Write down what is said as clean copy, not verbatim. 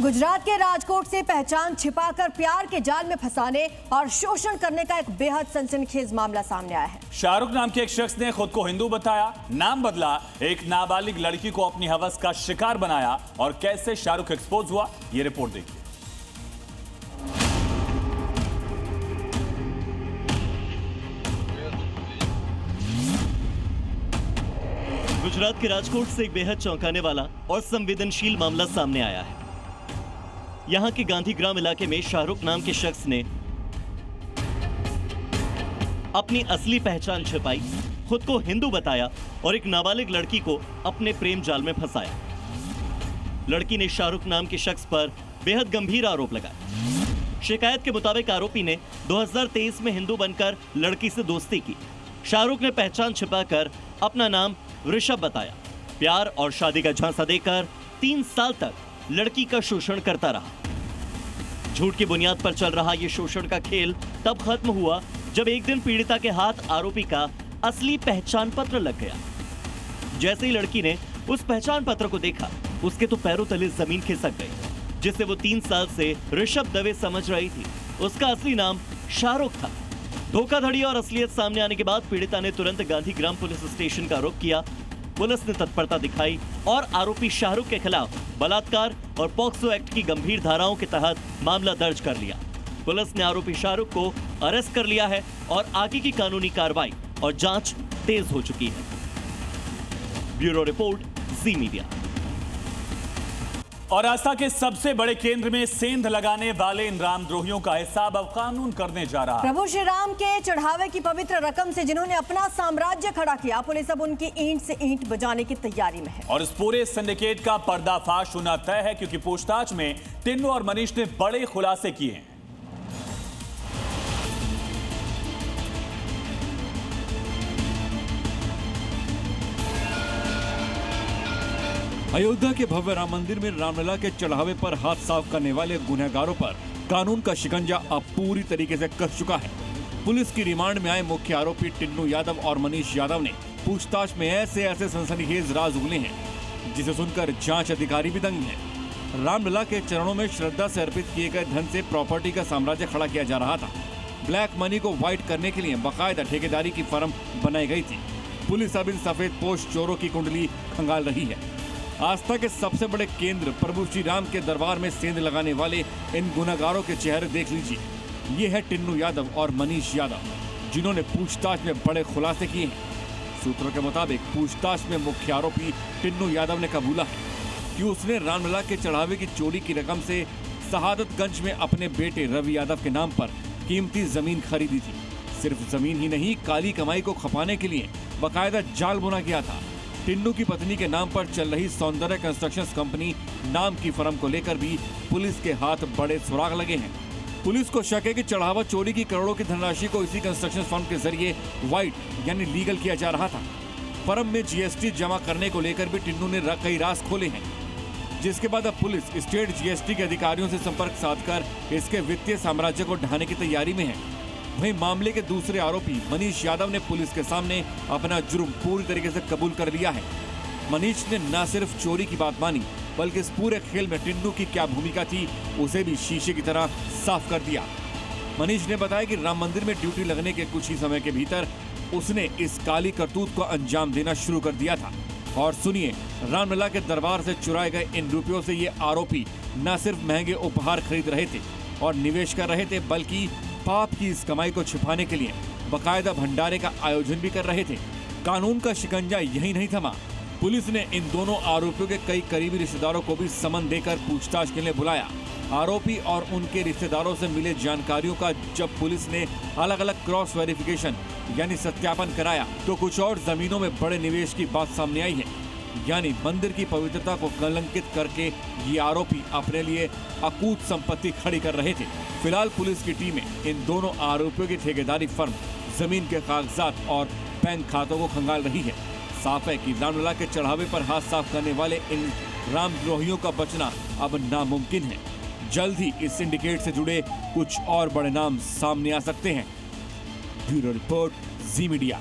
गुजरात के राजकोट से पहचान छिपाकर प्यार के जाल में फंसाने और शोषण करने का एक बेहद सनसनीखेज मामला सामने आया है। शाहरुख नाम के एक शख्स ने खुद को हिंदू बताया, नाम बदला, एक नाबालिग लड़की को अपनी हवस का शिकार बनाया और कैसे शाहरुख एक्सपोज हुआ, ये रिपोर्ट देखिए। गुजरात के राजकोट से एक बेहद चौंकाने वाला और संवेदनशील मामला सामने आया है। यहां के गांधीग्राम इलाके में शाहरुख नाम के शख्स ने अपनी असली पहचान छिपाई, खुद को हिंदू बताया और एक नाबालिग लड़की को अपने प्रेम जाल में फंसाया। लड़की ने शाहरुख नाम के शख्स पर बेहद गंभीर आरोप लगाए। शिकायत के मुताबिक आरोपी ने 2023 में हिंदू बनकर लड़की से दोस्ती की। शाहरुख ने पहचान छिपाकर अपना नाम ऋषभ बताया। प्यार और शादी का झांसा देकर 3 साल तक लड़की का शोषण करता रहा। झूठ की बुनियाद पर चल रहा यह शोषण का खेल तब खत्म हुआ जब एक दिन पीड़िता के हाथ आरोपी का असली पहचान पत्र लग गया। जैसे ही लड़की ने उस पहचान पत्र को देखा, उसके तो पैरों तले जमीन खिसक गई। जिसे वो 3 साल से ऋषभ दवे समझ रही थी, उसका असली नाम शाहरुख था। धोखाधड़ी और असलियत सामने आने के बाद पीड़िता ने तुरंत गांधीग्राम पुलिस स्टेशन का रुख किया। पुलिस ने तत्परता दिखाई और आरोपी शाहरुख के खिलाफ बलात्कार और पॉक्सो एक्ट की गंभीर धाराओं के तहत मामला दर्ज कर लिया। पुलिस ने आरोपी शाहरुख को अरेस्ट कर लिया है और आगे की कानूनी कार्रवाई और जांच तेज हो चुकी है। ब्यूरो रिपोर्ट, जी मीडिया। और आस्था के सबसे बड़े केंद्र में सेंध लगाने वाले इन रामद्रोहियों का हिसाब अब कानून करने जा रहा है। प्रभु श्री राम के चढ़ावे की पवित्र रकम से जिन्होंने अपना साम्राज्य खड़ा किया, पुलिस अब उनकी ईंट से ईंट बजाने की तैयारी में है। और इस पूरे सिंडिकेट का पर्दाफाश होना तय है, क्योंकि पूछताछ में टिन्नू और मनीष ने बड़े खुलासे किए हैं। अयोध्या के भव्य राम मंदिर में रामलला के चढ़ावे पर हाथ साफ करने वाले गुनहगारों पर कानून का शिकंजा अब पूरी तरीके से कस चुका है। पुलिस की रिमांड में आए मुख्य आरोपी टिन्नू यादव और मनीष यादव ने पूछताछ में ऐसे सनसनीखेज राज उगले हैं, जिसे सुनकर जांच अधिकारी भी दंग हैं। रामलला के चरणों में श्रद्धा से अर्पित किए गए धन से प्रॉपर्टी का साम्राज्य खड़ा किया जा रहा था। ब्लैक मनी को व्हाइट करने के लिए बाकायदा ठेकेदारी की फर्म बनाई गई थी। पुलिस अब इन सफेद पोश चोरों की कुंडली खंगाल रही है। आस्था के सबसे बड़े केंद्र प्रभु श्री राम के दरबार में सेंध लगाने वाले इन गुनहगारों के चेहरे देख लीजिए। ये है टिन्नू यादव और मनीष यादव, जिन्होंने पूछताछ में बड़े खुलासे किए हैं। सूत्रों के मुताबिक पूछताछ में मुख्य आरोपी टिन्नू यादव ने कबूला है कि उसने रामलला के चढ़ावे की चोरी की रकम से शहादतगंज में अपने बेटे रवि यादव के नाम पर कीमती जमीन खरीदी थी। सिर्फ जमीन ही नहीं, काली कमाई को खपाने के लिए बाकायदा जाल बुना गया था। टिन्नू की पत्नी के नाम पर चल रही सौंदर्य कंस्ट्रक्शंस कंपनी नाम की फर्म को लेकर भी पुलिस के हाथ बड़े सुराग लगे हैं। पुलिस को शक है कि चढ़ावा चोरी की करोड़ों की धनराशि को इसी कंस्ट्रक्शन फर्म के जरिए व्हाइट यानी लीगल किया जा रहा था। फर्म में जीएसटी जमा करने को लेकर भी टिन्नू ने कई राज खोले हैं, जिसके बाद अब पुलिस स्टेट जीएसटी के अधिकारियों से संपर्क साधकर इसके वित्तीय साम्राज्य को ढाने की तैयारी में है। वहीं मामले के दूसरे आरोपी मनीष यादव ने पुलिस के सामने अपना जुर्म पूरी तरीके से कबूल कर लिया है। मनीष ने न सिर्फ चोरी की बात मानी, बल्कि इस पूरे खेल में टिन्नू की क्या भूमिका थी उसे भी शीशे की तरह साफ कर दिया। मनीष ने बताया कि राम मंदिर में ड्यूटी लगने के कुछ ही समय के भीतर उसने इस काली करतूत को अंजाम देना शुरू कर दिया था। और सुनिए, रामलला के दरबार से चुराए गए इन रुपयों से ये आरोपी न सिर्फ महंगे उपहार खरीद रहे थे और निवेश कर रहे थे, बल्कि पाप की इस कमाई को छिपाने के लिए बाकायदा भंडारे का आयोजन भी कर रहे थे। कानून का शिकंजा यही नहीं थमा। पुलिस ने इन दोनों आरोपियों के कई करीबी रिश्तेदारों को भी समन देकर पूछताछ के लिए बुलाया। आरोपी और उनके रिश्तेदारों से मिले जानकारियों का जब पुलिस ने अलग अलग क्रॉस वेरिफिकेशन यानी सत्यापन कराया, तो कुछ और जमीनों में बड़े निवेश की बात सामने आई है। यानी मंदिर की पवित्रता को कलंकित करके ये आरोपी अपने लिए अकूत संपत्ति खड़ी कर रहे थे। फिलहाल पुलिस की टीमें इन दोनों आरोपियों की ठेकेदारी फर्म, जमीन के कागजात और बैंक खातों को खंगाल रही है। साफ है कि रामलला के चढ़ावे पर हाथ साफ करने वाले इन रामद्रोहियों का बचना अब नामुमकिन है। जल्द ही इस सिंडिकेट से जुड़े कुछ और बड़े नाम सामने आ सकते हैं। ब्यूरो रिपोर्ट, जी मीडिया।